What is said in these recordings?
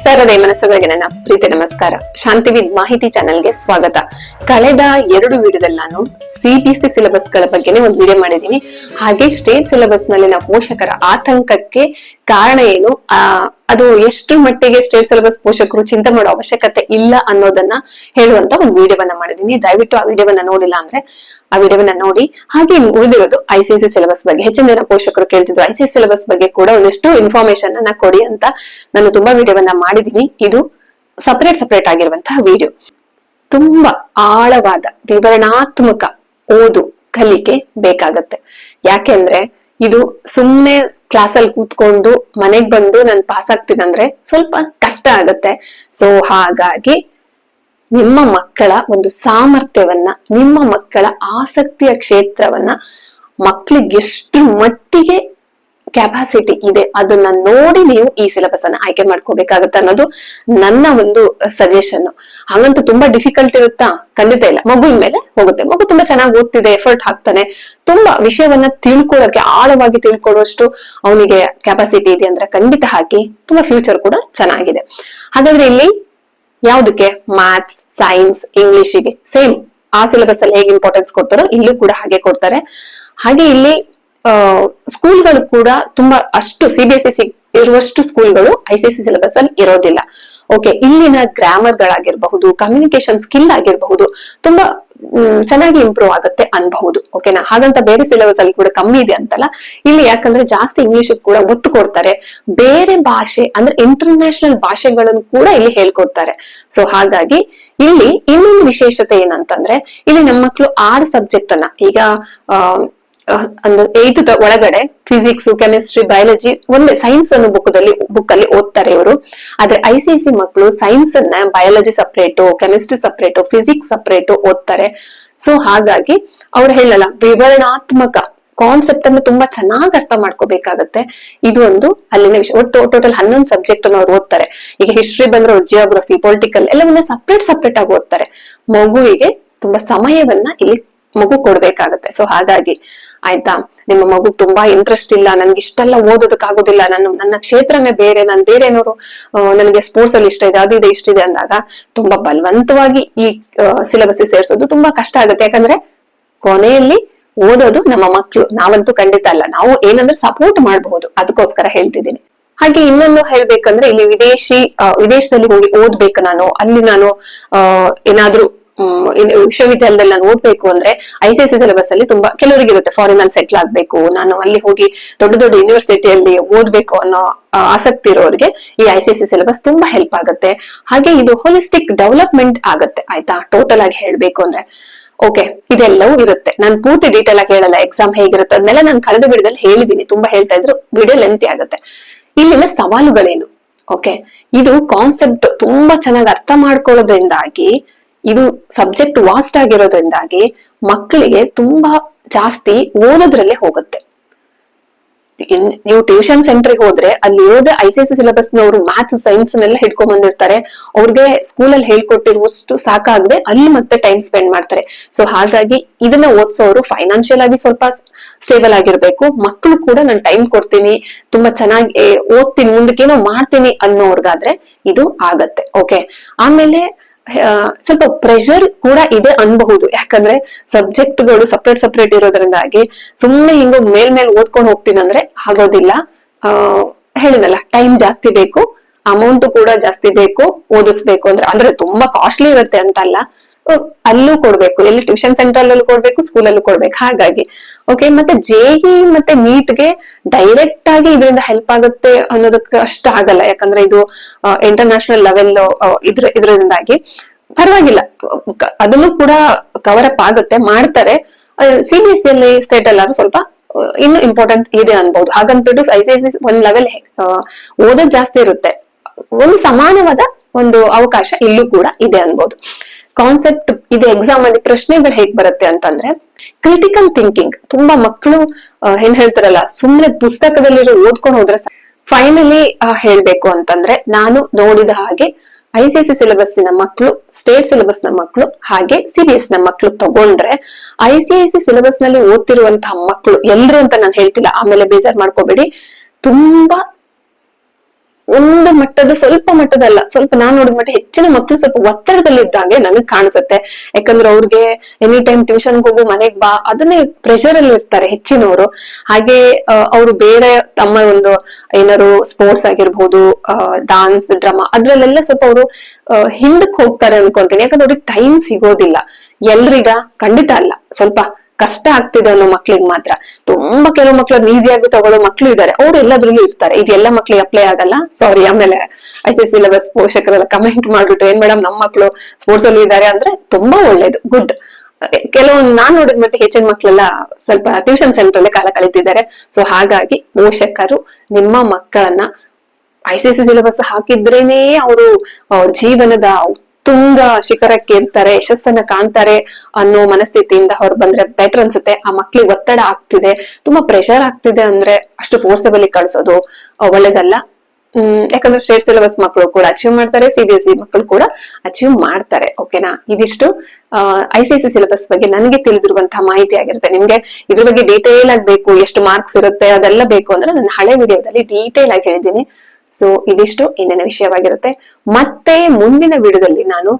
ಸರದೇ ಮನಸ್ಸುಗಳಿಗೆ ನನ್ನ ಪ್ರೀತಿ ನಮಸ್ಕಾರ. ಶಾಂತಿವಿದ್ ಮಾಹಿತಿ ಚಾನೆಲ್ಗೆ ಸ್ವಾಗತ. ಕಳೆದ 2 ವಿಡಿಯೋದಲ್ಲಿ ನಾನು ಸಿಬಿಎಸ್ಇ ಸಿಲೆಬಸ್ ಗಳ ಬಗ್ಗೆನೇ ಒಂದು ವಿಡಿಯೋ ಮಾಡಿದೀನಿ. ಹಾಗೆ ಸ್ಟೇಟ್ ಸಿಲೆಬಸ್ ನಲ್ಲಿನ ಪೋಷಕರ ಆತಂಕಕ್ಕೆ ಕಾರಣ ಏನು, ಅದು ಎಷ್ಟು ಮಟ್ಟಿಗೆ ಸ್ಟೇಟ್ ಸಿಲೆಬಸ್ ಪೋಷಕರು ಚಿಂತೆ ಮಾಡೋ ಅವಶ್ಯಕತೆ ಇಲ್ಲ ಅನ್ನೋದನ್ನ ಹೇಳುವಂತ ಒಂದು ವಿಡಿಯೋವನ್ನ ಮಾಡಿದೀನಿ. ದಯವಿಟ್ಟು ಆ ವಿಡಿಯೋವನ್ನ ನೋಡಿಲ್ಲ ಅಂದ್ರೆ ಆ ವಿಡಿಯೋವನ್ನ ನೋಡಿ. ಹಾಗೆ ಉಳಿದಿರೋದು ಐಸಿಎಸ್ಸಿ ಸಿಲೆಬಸ್ ಬಗ್ಗೆ. ಹೆಚ್ಚಿನ ಜನ ಪೋಷಕರು ಕೇಳ್ತಿದ್ರು ಐಸಿಎಸ್ಸಿ ಸಿಲೆಬಸ್ ಬಗ್ಗೆ ಕೂಡ ಒಂದಿಷ್ಟು ಇನ್ಫಾರ್ಮೇಶನ್ ಅನ್ನ ಕೊಡಿ ಅಂತ ನಾನು ತುಂಬಾ ವಿಡಿಯೋವನ್ನ ಮಾಡಿದೀನಿ. ಇದು ಸಪರೇಟ್ ಆಗಿರುವಂತಹ ವಿಡಿಯೋ. ತುಂಬಾ ಆಳವಾದ ವಿವರಣಾತ್ಮಕ ಓದು ಕಲಿಕೆ ಬೇಕಾಗತ್ತೆ. ಯಾಕೆಂದ್ರೆ ಇದು ಸುಮ್ನೆ ಕ್ಲಾಸಲ್ಲಿ ಕೂತ್ಕೊಂಡು ಮನೆಗ್ ಬಂದು ನಾನು ಪಾಸ್ ಆಗ್ತೀನಂದ್ರೆ ಸ್ವಲ್ಪ ಕಷ್ಟ ಆಗತ್ತೆ. ಸೊ ಹಾಗಾಗಿ ನಿಮ್ಮ ಮಕ್ಕಳ ಒಂದು ಸಾಮರ್ಥ್ಯವನ್ನ, ನಿಮ್ಮ ಮಕ್ಕಳ ಆಸಕ್ತಿಯ ಕ್ಷೇತ್ರವನ್ನ, ಮಕ್ಳಿಗೆ ಎಷ್ಟು ಮಟ್ಟಿಗೆ ಕೆಪಾಸಿಟಿ ಇದೆ ಅದನ್ನ ನೋಡಿ ನೀವು ಈ ಸಿಲೆಬಸ್ ಅನ್ನ ಆಯ್ಕೆ ಮಾಡ್ಕೋಬೇಕಾಗತ್ತೆ ಅನ್ನೋದು ನನ್ನ ಒಂದು ಸಜೆಷನ್. ಹಾಗಂತೂ ತುಂಬಾ ಡಿಫಿಕಲ್ಟ್ ಇರುತ್ತಾ? ಖಂಡಿತ ಇಲ್ಲ. ಮಗುವಿನ ಮೇಲೆ ಹೋಗುತ್ತೆ. ಮಗು ತುಂಬಾ ಚೆನ್ನಾಗಿ ಓದ್ತಿದೆ, ಎಫರ್ಟ್ ಹಾಕ್ತಾನೆ, ತುಂಬಾ ವಿಷಯವನ್ನ ತಿಳ್ಕೊಳ್ಳೋಕೆ, ಆಳವಾಗಿ ತಿಳ್ಕೊಳ್ಳೋಷ್ಟು ಅವನಿಗೆ ಕೆಪಾಸಿಟಿ ಇದೆ ಅಂದ್ರೆ ಖಂಡಿತ ಹಾಕಿ. ತುಂಬಾ ಫ್ಯೂಚರ್ ಕೂಡ ಚೆನ್ನಾಗಿದೆ. ಹಾಗಾದ್ರೆ ಇಲ್ಲಿ ಯಾವ್ದಕ್ಕೆ? ಮ್ಯಾಥ್ಸ್, ಸೈನ್ಸ್, ಇಂಗ್ಲಿಷಿಗೆ ಸೇಮ್ ಆ ಸಿಲೆಬಸ್ ಅಲ್ಲಿ ಹೇಗೆ ಇಂಪಾರ್ಟೆನ್ಸ್ ಕೊಡ್ತಾರೋ ಇಲ್ಲೂ ಕೂಡ ಹಾಗೆ ಕೊಡ್ತಾರೆ. ಹಾಗೆ ಇಲ್ಲಿ ಸ್ಕೂಲ್ಗಳು ಕೂಡ ತುಂಬಾ ಅಷ್ಟು ಸಿಬಿಎಸ್ಇ ಇರುವಷ್ಟು ಸ್ಕೂಲ್ಗಳು ಐಸಿಎಸ್ಸಿ ಸಿಲೆಬಸ್ ಅಲ್ಲಿ ಇರೋದಿಲ್ಲ. ಓಕೆ, ಇಲ್ಲಿನ ಗ್ರಾಮರ್ ಗಳಾಗಿರ್ಬಹುದು, ಕಮ್ಯುನಿಕೇಶನ್ ಸ್ಕಿಲ್ ಆಗಿರಬಹುದು, ತುಂಬಾ ಚೆನ್ನಾಗಿ ಇಂಪ್ರೂವ್ ಆಗುತ್ತೆ ಅನ್ಬಹುದು. ಓಕೆನಾ? ಹಾಗಂತ ಬೇರೆ ಸಿಲೆಬಸ್ ಅಲ್ಲಿ ಕೂಡ ಕಮ್ಮಿ ಇದೆ ಅಂತಲ್ಲ. ಇಲ್ಲಿ ಯಾಕಂದ್ರೆ ಜಾಸ್ತಿ ಇಂಗ್ಲಿಷ್ ಕೂಡ ಒತ್ತು ಕೊಡ್ತಾರೆ. ಬೇರೆ ಭಾಷೆ ಅಂದ್ರೆ ಇಂಟರ್ನ್ಯಾಷನಲ್ ಭಾಷೆಗಳನ್ನು ಕೂಡ ಇಲ್ಲಿ ಹೇಳ್ಕೊಡ್ತಾರೆ. ಸೊ ಹಾಗಾಗಿ ಇಲ್ಲಿ ಇನ್ನೊಂದು ವಿಶೇಷತೆ ಏನಂತಂದ್ರೆ, ಇಲ್ಲಿ ನಮ್ಮ ಮಕ್ಕಳು 6 ಸಬ್ಜೆಕ್ಟ್ ಅನ್ನ ಈಗ ಒಂದು 8th ಒಳಗಡೆ ಫಿಸಿಕ್ಸ್, ಕೆಮಿಸ್ಟ್ರಿ, ಬಯಾಲಜಿ ಒಂದೇ ಸೈನ್ಸ್ ಅನ್ನೋ ಬುಕ್ ಅಲ್ಲಿ ಓದ್ತಾರೆ ಇವರು. ಆದ್ರೆ ಐಸಿಎಸ್ಸಿ ಮಕ್ಕಳು ಸೈನ್ಸ್ ಅನ್ನ biology separate, chemistry separate, physics separate ಓದ್ತಾರೆ. ಸೊ ಹಾಗಾಗಿ ಅವ್ರು ಹೇಳಲ್ಲ, ವಿವರಣಾತ್ಮಕ ಕಾನ್ಸೆಪ್ಟ್ ಅನ್ನು ತುಂಬಾ ಚೆನ್ನಾಗಿ ಅರ್ಥ ಮಾಡ್ಕೋಬೇಕಾಗತ್ತೆ. ಇದು ಒಂದು ಅಲ್ಲಿನ ವಿಷಯ. ಒಟ್ಟು ಟೋಟಲ್ 11 ಸಬ್ಜೆಕ್ಟ್ ಅನ್ನು ಅವ್ರು ಓದ್ತಾರೆ. ಈಗ ಹಿಸ್ಟ್ರಿ ಬಂದ್ರೆ ಜಿಯೋಗ್ರಫಿ, ಪೊಲಿಟಿಕಲ್ ಎಲ್ಲವನ್ನ ಸಪ್ರೇಟ್ ಆಗಿ ಓದ್ತಾರೆ. ಮಗುವಿಗೆ ತುಂಬಾ ಸಮಯವನ್ನ ಇಲ್ಲಿ ಮಗು ಕೊಡ್ಬೇಕಾಗತ್ತೆ. ಸೊ ಹಾಗಾಗಿ ಆಯ್ತಾ, ನಿಮ್ಮ ಮಗು ತುಂಬಾ ಇಂಟ್ರೆಸ್ಟ್ ಇಲ್ಲ, ನನ್ಗೆ ಇಷ್ಟೆಲ್ಲ ಓದೋದಕ್ ಆಗೋದಿಲ್ಲ, ನನ್ನ ಕ್ಷೇತ್ರನೇ ಬೇರೆ, ನಾನು ಬೇರೆ ಏನಾದ್ರು ನನಗೆ ಸ್ಪೋರ್ಟ್ಸ್ ಅಲ್ಲಿ ಇಷ್ಟ ಇದೆ, ಅದಿದೆ ಇಷ್ಟಿದೆ ಅಂದಾಗ ತುಂಬಾ ಬಲವಂತವಾಗಿ ಈ ಸಿಲೆಬಸ್ ಸೇರ್ಸೋದು ತುಂಬಾ ಕಷ್ಟ ಆಗುತ್ತೆ. ಯಾಕಂದ್ರೆ ಕೊನೆಯಲ್ಲಿ ಓದೋದು ನಮ್ಮ ಮಕ್ಕಳು, ನಾವಂತೂ ಖಂಡಿತ ಅಲ್ಲ. ನಾವು ಏನಂದ್ರೆ ಸಪೋರ್ಟ್ ಮಾಡಬಹುದು, ಅದಕ್ಕೋಸ್ಕರ ಹೇಳ್ತಿದ್ದೀನಿ. ಹಾಗೆ ಇನ್ನೊಂದು ಹೇಳ್ಬೇಕಂದ್ರೆ, ಇಲ್ಲಿ ವಿದೇಶದಲ್ಲಿ ಹೋಗಿ ಓದ್ಬೇಕು ನಾನು, ಅಲ್ಲಿ ನಾನು ಏನಾದ್ರೂ ವಿಶ್ವವಿದ್ಯಾಲಯದಲ್ಲಿ ನಾನು ಓದ್ಬೇಕು ಅಂದ್ರೆ ಐಸಿಎಸ್ಸಿ ಸಿಲೆಬಸ್ ಅಲ್ಲಿ ತುಂಬಾ ಕೆಲವರಿಗೆ ಇರುತ್ತೆ, ಫಾರಿನ್ ಅಲ್ಲಿ ಸೆಟ್ಲ್ ಆಗ್ಬೇಕು, ನಾನು ಅಲ್ಲಿ ಹೋಗಿ ದೊಡ್ಡ ಯೂನಿವರ್ಸಿಟಿಯಲ್ಲಿ ಓದ್ಬೇಕು ಅನ್ನೋ ಆಸಕ್ತಿ ಇರೋರಿಗೆ ಈ ಐಸಿಎಸ್ಸಿ ಸಿಲೆಬಸ್ ತುಂಬಾ ಹೆಲ್ಪ್ ಆಗುತ್ತೆ. ಹಾಗೆ ಇದು ಹೋಲಿಸ್ಟಿಕ್ ಡೆವಲಪ್ಮೆಂಟ್ ಆಗತ್ತೆ. ಆಯ್ತಾ? ಟೋಟಲ್ ಆಗಿ ಹೇಳ್ಬೇಕು ಅಂದ್ರೆ ಓಕೆ, ಇದೆಲ್ಲವೂ ಇರುತ್ತೆ. ನಾನು ಪೂರ್ತಿ ಡೀಟೇಲ್ ಆಗಿ ಹೇಳಲ್ಲ, ಎಕ್ಸಾಮ್ ಹೇಗಿರುತ್ತೆ ಅದನ್ನೆಲ್ಲ ನಾನು ಕಳೆದ ವಿಡಿಯೋದಲ್ಲಿ ಹೇಳಿದೀನಿ. ತುಂಬಾ ಹೇಳ್ತಾ ಇದ್ರು, ವಿಡಿಯೋ ಲೆಂತಿ ಆಗುತ್ತೆ. ಇಲ್ಲಿನ ಸವಾಲುಗಳೇನು? ಓಕೆ, ಇದು ಕಾನ್ಸೆಪ್ಟ್ ತುಂಬಾ ಚೆನ್ನಾಗಿ ಅರ್ಥ ಮಾಡ್ಕೊಳ್ಳೋದ್ರಿಂದಾಗಿ, ಇದು ಸಬ್ಜೆಕ್ಟ್ ವಾಸ್ಟ್ ಆಗಿರೋದ್ರಿಂದಾಗಿ ಮಕ್ಕಳಿಗೆ ತುಂಬಾ ಜಾಸ್ತಿ ಓದೋದ್ರಲ್ಲೇ ಹೋಗುತ್ತೆ. ನೀವು ಟ್ಯೂಷನ್ ಸೆಂಟರ್ಗೆ ಹೋದ್ರೆ ಅಲ್ಲಿ ಇರೋದೇ ಐಸಿಎಸ್ಸಿ ಸಿಲೆಬಸ್ ನವರು ಮ್ಯಾಥ್ಸ್, ಸೈನ್ಸ್ ನೆಲ್ಲ ಹಿಡ್ಕೊಂಡ್ ಬಂದಿರ್ತಾರೆ. ಅವ್ರಿಗೆ ಸ್ಕೂಲಲ್ಲಿ ಹೇಳ್ಕೊಟ್ಟಿರುವಷ್ಟು ಸಾಕಾಗದೆ ಅಲ್ಲಿ ಮತ್ತೆ ಟೈಮ್ ಸ್ಪೆಂಡ್ ಮಾಡ್ತಾರೆ. ಸೊ ಹಾಗಾಗಿ ಇದನ್ನ ಓದಿಸೋರು ಫೈನಾನ್ಷಿಯಲ್ ಆಗಿ ಸ್ವಲ್ಪ ಸ್ಟೇಬಲ್ ಆಗಿರ್ಬೇಕು. ಮಕ್ಕಳು ಕೂಡ ನಾನು ಟೈಮ್ ಕೊಡ್ತೀನಿ, ತುಂಬಾ ಚೆನ್ನಾಗಿ ಓದ್ತೀನಿ, ಮುಂದಕ್ಕೇನೋ ಮಾಡ್ತೀನಿ ಅನ್ನೋರ್ಗಾದ್ರೆ ಇದು ಆಗತ್ತೆ. ಓಕೆ, ಆಮೇಲೆ ಸ್ವಲ್ಪ ಪ್ರೆಷರ್ ಕೂಡ ಇದೆ ಅನ್ಬಹುದು. ಯಾಕಂದ್ರೆ ಸಬ್ಜೆಕ್ಟ್ಗಳು ಸಪ್ರೇಟ್ ಇರೋದ್ರಿಂದಾಗಿ ಸುಮ್ನೆ ಹಿಂಗ ಮೇಲ್ ಓದ್ಕೊಂಡು ಹೋಗ್ತೀನಂದ್ರೆ ಆಗೋದಿಲ್ಲ. ಹೇಳಿದಲ್ಲ, ಟೈಮ್ ಜಾಸ್ತಿ ಬೇಕು, ಅಮೌಂಟ್ ಕೂಡ ಜಾಸ್ತಿ ಬೇಕು ಓದಿಸ್ಬೇಕು ಅಂದ್ರೆ ತುಂಬಾ ಕಾಸ್ಟ್ಲಿ ಇರುತ್ತೆ ಅಂತಲ್ಲ, ಅಲ್ಲೂ ಕೊಡ್ಬೇಕು, ಎಲ್ಲಿ ಟ್ಯೂಷನ್ ಸೆಂಟರ್ ಅಲ್ಲೂ ಕೊಡ್ಬೇಕು, ಸ್ಕೂಲಲ್ಲೂ ಕೊಡ್ಬೇಕು. ಹಾಗಾಗಿ ಓಕೆ, ಮತ್ತೆ ಜೆಇ ಮತ್ತೆ ನೀಟ್ಗೆ ಡೈರೆಕ್ಟ್ ಆಗಿ ಇದರಿಂದ ಹೆಲ್ಪ್ ಆಗುತ್ತೆ ಅನ್ನೋದಕ್ಕೆ ಅಷ್ಟ ಆಗಲ್ಲ. ಯಾಕಂದ್ರೆ ಇದು ಇಂಟರ್ನ್ಯಾಷನಲ್ ಲೆವೆಲ್ ಇದರಿಂದಾಗಿ ಪರವಾಗಿಲ್ಲ, ಅದನ್ನು ಕೂಡ ಕವರ್ ಅಪ್ ಆಗುತ್ತೆ, ಮಾಡ್ತಾರೆ. ಸಿಬಿಎಸ್ಇ ಅಲ್ಲಿ ಸ್ಟೇಟ್ ಎಲ್ಲಾರು ಸ್ವಲ್ಪ ಇನ್ನು ಇಂಪಾರ್ಟೆನ್ಸ್ ಇದೆ ಅನ್ಬಹುದು. ಹಾಗಂತೂ ಐಸಿಎಸ್ಸಿ ಒಂದ್ ಲೆವೆಲ್ ಓದೋದ್ ಜಾಸ್ತಿ ಇರುತ್ತೆ, ಒಂದು ಸಮಾನವಾದ ಒಂದು ಅವಕಾಶ ಇಲ್ಲೂ ಕೂಡ ಇದೆ ಅನ್ಬೋದು. ಕಾನ್ಸೆಪ್ಟ್ ಇದೆ. ಎಕ್ಸಾಮ್ ಅಲ್ಲಿ ಪ್ರಶ್ನೆಗಳು ಹೇಗ್ ಬರುತ್ತೆ ಅಂತಂದ್ರೆ, ಕ್ರಿಟಿಕಲ್ ಥಿಂಕಿಂಗ್ ತುಂಬಾ ಮಕ್ಕಳು ಏನ್ ಹೇಳ್ತಾರಲ್ಲ, ಸುಮ್ನೆ ಪುಸ್ತಕದಲ್ಲಿರೋ ಓದ್ಕೊಂಡು ಹೋದ್ರೆ ಫೈನಲಿ ಹೇಳ್ಬೇಕು ಅಂತಂದ್ರೆ, ನಾನು ನೋಡಿದ ಹಾಗೆ ಐಸಿಎಸ್ಸಿ ಸಿಲೆಬಸ್ಸಿನ ಮಕ್ಕಳು, ಸ್ಟೇಟ್ ಸಿಲೆಬಸ್ ನ ಮಕ್ಕಳು, ಹಾಗೆ ಸಿಬಿಎಸ್ ನ ಮಕ್ಕಳು ತಗೊಂಡ್ರೆ, ಐಸಿಎಸ್ಸಿ ಸಿಲೆಬಸ್ ನಲ್ಲಿ ಓದ್ತಿರುವಂತಹ ಮಕ್ಕಳು ಎಲ್ರು ಅಂತ ನಾನು ಹೇಳ್ತಿಲ್ಲ, ಆಮೇಲೆ ಬೇಜಾರ್ ಮಾಡ್ಕೋಬೇಡಿ, ತುಂಬಾ ಒಂದು ಮಟ್ಟದ ಸ್ವಲ್ಪ ಮಟ್ಟದಲ್ಲ, ಸ್ವಲ್ಪ ನಾನ್ ನೋಡಿದ ಮಟ್ಟ ಹೆಚ್ಚಿನ ಮಕ್ಕಳು ಸ್ವಲ್ಪ ಒತ್ತಡದಲ್ಲಿದ್ದಾಗೆ ನನಗ್ ಕಾಣಿಸುತ್ತೆ. ಯಾಕಂದ್ರೆ ಅವ್ರಿಗೆ ಎನಿ ಟೈಮ್ ಟ್ಯೂಷನ್ ಹೋಗು, ಮನೆಗ್ ಬಾ, ಅದನ್ನೇ ಪ್ರೆಷರ್ ಅಲ್ಲಿ ಇರ್ತಾರೆ ಹೆಚ್ಚಿನವರು. ಹಾಗೆ ಅವರು ಬೇರೆ ತಮ್ಮ ಒಂದು ಏನಾದ್ರು ಸ್ಪೋರ್ಟ್ಸ್ ಆಗಿರ್ಬೋದು, ಡಾನ್ಸ್, ಡ್ರಾಮಾ ಅದ್ರಲ್ಲೆಲ್ಲ ಸ್ವಲ್ಪ ಅವರು ಹಿಂದಕ್ ಹೋಗ್ತಾರೆ ಅನ್ಕೊಂತೀನಿ. ಯಾಕಂದ್ರೆ ಅವ್ರಿಗೆ ಟೈಮ್ ಸಿಗೋದಿಲ್ಲ. ಎಲ್ರಿಗ ಖಂಡಿತ ಅಲ್ಲ, ಸ್ವಲ್ಪ ಕಷ್ಟ ಆಗ್ತಿದೆ ಅನ್ನೋ ಮಕ್ಳಿಗೆ ಮಾತ್ರ. ತುಂಬಾ ಕೆಲವು ಮಕ್ಳು ಈಸಿಯಾಗಿ ತಗೊಳ್ಳೋ ಮಕ್ಳು ಇದಾರೆ, ಅವ್ರು ಎಲ್ಲದ್ರಲ್ಲೂ ಇರ್ತಾರೆ. ಇದೆಲ್ಲ ಮಕ್ಳಿಗೆ ಅಪ್ಲೈ ಆಗಲ್ಲ, ಸಾರಿ. ಆಮೇಲೆ ICSE ಸಿಲೆಬಸ್ ಪೋಷಕರೆಲ್ಲ ಕಮೆಂಟ್ ಮಾಡ್ಬಿಟ್ಟು, ಏನ್ ಮೇಡಮ್ ನಮ್ಮ ಮಕ್ಳು ಸ್ಪೋರ್ಟ್ಸ್ ಅಲ್ಲಿ ಇದಾರೆ ಅಂದ್ರೆ ತುಂಬಾ ಒಳ್ಳೇದು, ಗುಡ್. ಕೆಲವೊಂದು ನಾನ್ ನೋಡಿದ ಮಟ್ಟಿಗೆ ಹೆಚ್ಚಿನ ಮಕ್ಳೆಲ್ಲ ಸ್ವಲ್ಪ ಟ್ಯೂಷನ್ ಸೆಂಟರ್ ಅಲ್ಲೇ ಕಾಲ ಕಳೀತಿದ್ದಾರೆ. ಸೊ ಹಾಗಾಗಿ ಪೋಷಕರು ನಿಮ್ಮ ಮಕ್ಕಳನ್ನ ICSE ಸಿಲೆಬಸ್ ಹಾಕಿದ್ರೇನೆ ಅವರು ಜೀವನದ ತುಂಗ ಶಿಖರಕ್ಕೆ ಇರ್ತಾರೆ, ಯಶಸ್ಸನ್ನ ಕಾಣ್ತಾರೆ ಅನ್ನೋ ಮನಸ್ಥಿತಿಯಿಂದ ಹೊರ ಬಂದ್ರೆ ಬೆಟರ್ ಅನ್ಸುತ್ತೆ. ಆ ಮಕ್ಳಿಗೆ ಒತ್ತಡ ಆಗ್ತಿದೆ, ತುಂಬಾ ಪ್ರೆಷರ್ ಆಗ್ತಿದೆ ಅಂದ್ರೆ ಅಷ್ಟು ಫೋರ್ಸಬಲಿ ಕಳ್ಸೋದು ಒಳ್ಳೇದಲ್ಲ. ಯಾಕಂದ್ರೆ ಸ್ಟೇಟ್ ಸಿಲೆಬಸ್ ಮಕ್ಕಳು ಕೂಡ ಅಚೀವ್ ಮಾಡ್ತಾರೆ, CBSE ಮಕ್ಕಳು ಕೂಡ ಅಚೀವ್ ಮಾಡ್ತಾರೆ. ಓಕೆನಾ? ಇದಿಷ್ಟು ICSE ಸಿಲೆಬಸ್ ಬಗ್ಗೆ ನನಗೆ ತಿಳಿದಿರುವಂತಹ ಮಾಹಿತಿ ಆಗಿರುತ್ತೆ. ನಿಮ್ಗೆ ಇದ್ರ ಬಗ್ಗೆ ಡೀಟೇಲ್ ಆಗಿ ಬೇಕು, ಎಷ್ಟು ಮಾರ್ಕ್ಸ್ ಇರುತ್ತೆ ಅದೆಲ್ಲ ಬೇಕು ಅಂದ್ರೆ ನನ್ನ ಹಳೆ ವಿಡಿಯೋದಲ್ಲಿ ಡೀಟೇಲ್ ಆಗಿ ಹೇಳಿದ್ದೀನಿ. ಸೊ ಇದಿಷ್ಟು ಇಂದಿನ ವಿಷಯವಾಗಿರುತ್ತೆ. ಮತ್ತೆ ಮುಂದಿನ ವಿಡಿಯೋದಲ್ಲಿ ನಾನು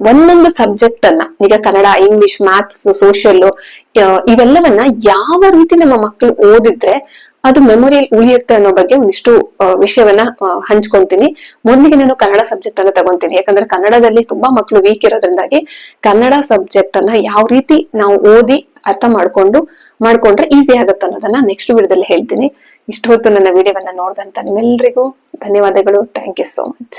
ಒಂದೊಂದು ಸಬ್ಜೆಕ್ಟ್ ಅನ್ನ, ಈಗ ಕನ್ನಡ, ಇಂಗ್ಲಿಷ್, ಮ್ಯಾಥ್ಸ್, ಸೋಷಿಯಲ್, ಇವೆಲ್ಲವನ್ನ ಯಾವ ರೀತಿ ನಮ್ಮ ಮಕ್ಕಳು ಓದಿದ್ರೆ ಅದು ಮೆಮೊರಿಯಲ್ಲಿ ಉಳಿಯುತ್ತೆ ಅನ್ನೋ ಬಗ್ಗೆ ಒಂದಿಷ್ಟು ವಿಷಯವನ್ನ ಹಂಚ್ಕೊಂತೀನಿ. ಮೊದಲಿಗೆ ನಾನು ಕನ್ನಡ ಸಬ್ಜೆಕ್ಟ್ ಅನ್ನ ತಗೊಂತೀನಿ. ಯಾಕಂದ್ರೆ ಕನ್ನಡದಲ್ಲಿ ತುಂಬಾ ಮಕ್ಕಳು ವೀಕ್ ಇರೋದ್ರಿಂದಾಗಿ ಕನ್ನಡ ಸಬ್ಜೆಕ್ಟ್ ಅನ್ನ ಯಾವ ರೀತಿ ನಾವು ಓದಿ ಅರ್ಥ ಮಾಡ್ಕೊಂಡ್ರೆ ಈಸಿ ಆಗುತ್ತೆ ಅನ್ನೋದನ್ನ ನೆಕ್ಸ್ಟ್ ವಿಡಿಯೋದಲ್ಲಿ ಹೇಳ್ತೀನಿ. ಇಷ್ಟು ಹೊತ್ತು ನನ್ನ ವಿಡಿಯೋವನ್ನ ನೋಡಿದಂತ ನಿಮ್ಮೆಲ್ಲರಿಗೂ ಧನ್ಯವಾದಗಳು. Thank you so much.